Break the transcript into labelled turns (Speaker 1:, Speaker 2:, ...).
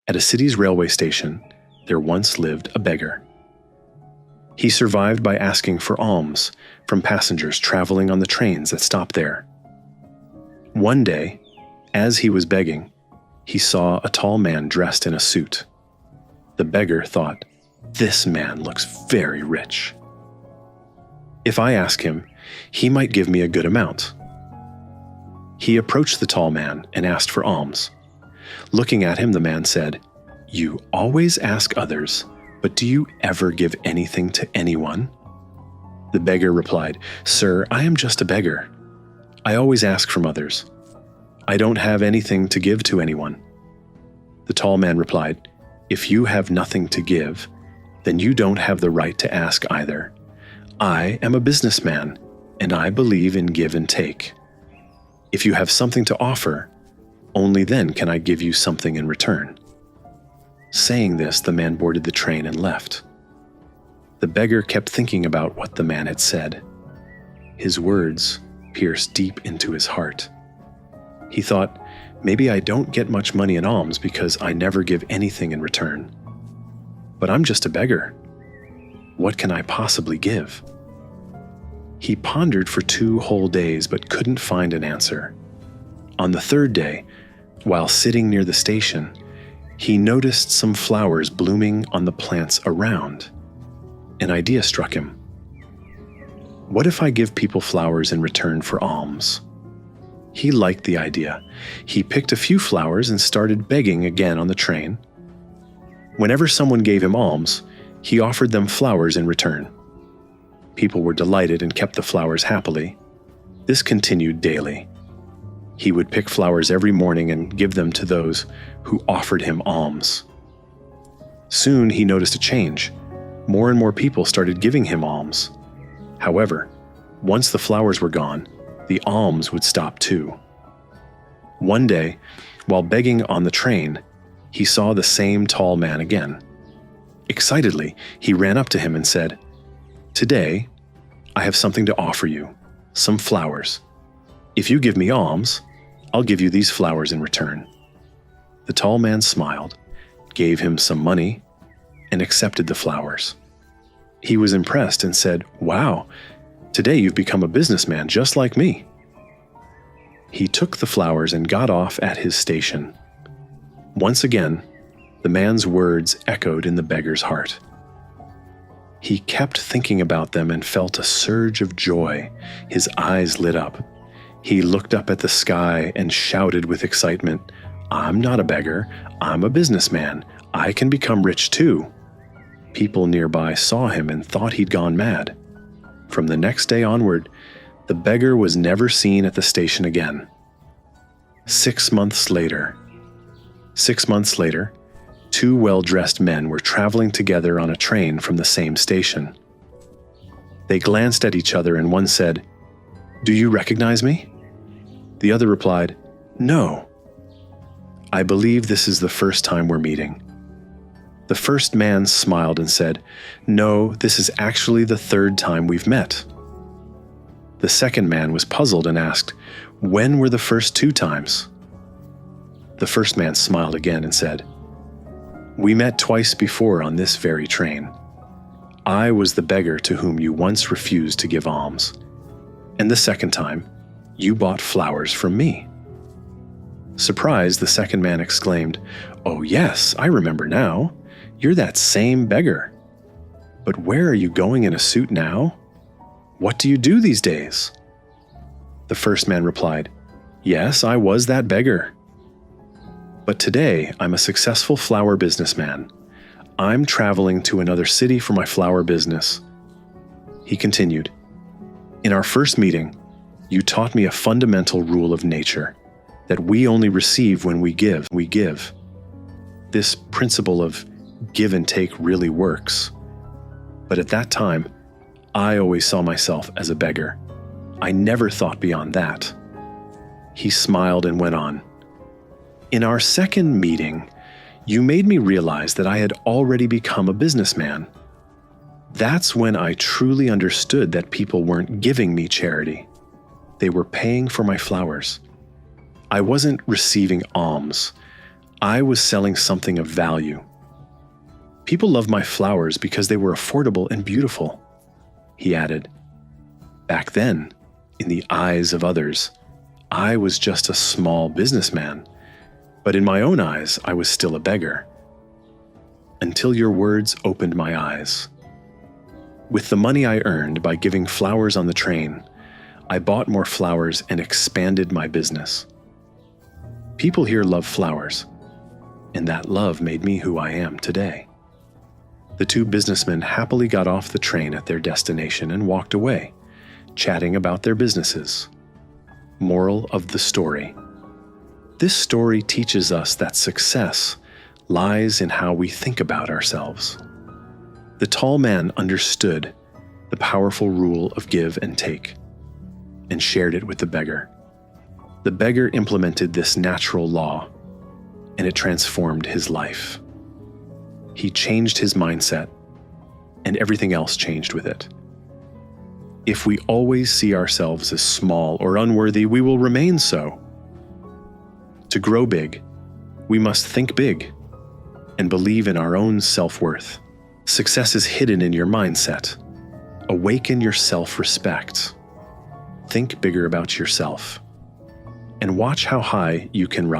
Speaker 1: At a city's railway station, there once lived a beggar. He survived by asking for alms from passengers traveling on the trains that stopped there. One day, as he was begging, he saw a tall man dressed in a suit. The beggar thought, "This man looks very rich. If I ask him, he might give me a good amount." He approached the tall man and asked for alms. Looking at him, the man said, "You always ask others, but do you ever give anything to anyone?" The beggar replied, "Sir, I am just a beggar. I always ask from others. I don't have anything to give to anyone." The tall man replied, "If you have nothing to give, then you don't have the right to ask either. I am a businessman, and I believe in give and take. If you have something to offer, only then can I give you something in return." Saying this, the man boarded the train and left. The beggar kept thinking about what the man had said. His words pierced deep into his heart. He thought, maybe I don't get much money in alms because I never give anything in return. But I'm just a beggar. What can I possibly give? He pondered for 2 whole days but couldn't find an answer. On the 3rd day, while sitting near the station, he noticed some flowers blooming on the plants around. An idea struck him. What if I give people flowers in return for alms? He liked the idea. He picked a few flowers and started begging again on the train. Whenever someone gave him alms, he offered them flowers in return. People were delighted and kept the flowers happily. This continued daily. He would pick flowers every morning and give them to those who offered him alms. Soon he noticed a change. More and more people started giving him alms. However, once the flowers were gone, the alms would stop too. One day, while begging on the train, he saw the same tall man again. Excitedly, he ran up to him and said, "Today, I have something to offer you, some flowers. If you give me alms, I'll give you these flowers in return." The tall man smiled, gave him some money, and accepted the flowers. He was impressed and said, "Wow, today you've become a businessman just like me." He took the flowers and got off at his station. Once again, the man's words echoed in the beggar's heart. He kept thinking about them and felt a surge of joy. His eyes lit up. He looked up at the sky and shouted with excitement, "I'm not a beggar, I'm a businessman. I can become rich too." People nearby saw him and thought he'd gone mad. From the next day onward, the beggar was never seen at the station again. 6 months later, 2 well-dressed men were traveling together on a train from the same station. They glanced at each other and one said, "Do you recognize me?" The other replied, "No." "I believe this is the first time we're meeting." The first man smiled and said, "No, this is actually the 3rd time we've met." The second man was puzzled and asked, "When were the first 2 times?" The first man smiled again and said, "We met twice before on this very train. I was the beggar to whom you once refused to give alms. And the second time, you bought flowers from me." Surprised, the second man exclaimed, "Oh yes, I remember now. You're that same beggar. But where are you going in a suit now? What do you do these days?" The first man replied, "Yes, I was that beggar. But today I'm a successful flower businessman. I'm traveling to another city for my flower business." He continued, "In our first meeting, you taught me a fundamental rule of nature, that we only receive when we give. This principle of give and take really works. But at that time, I always saw myself as a beggar. I never thought beyond that." He smiled and went on, "In our second meeting, you made me realize that I had already become a businessman. That's when I truly understood that people weren't giving me charity. They were paying for my flowers. I wasn't receiving alms. I was selling something of value. People loved my flowers because they were affordable and beautiful, he added. Back then, in the eyes of others, I was just a small businessman, but in my own eyes, I was still a beggar. Until your words opened my eyes. With the money I earned by giving flowers on the train, I bought more flowers and expanded my business. People here love flowers, and that love made me who I am today. The two businessmen happily got off the train at their destination and walked away, chatting about their businesses. Moral of the story. This story teaches us that success lies in how we think about ourselves. The tall man understood the powerful rule of give and take, and shared it with the beggar. The beggar implemented this natural law, and it transformed his life. He changed his mindset, and everything else changed with it. If we always see ourselves as small or unworthy, we will remain so. To grow big, we must think big and believe in our own self-worth. Success is hidden in your mindset. Awaken your self-respect. Think bigger about yourself, and watch how high you can rise.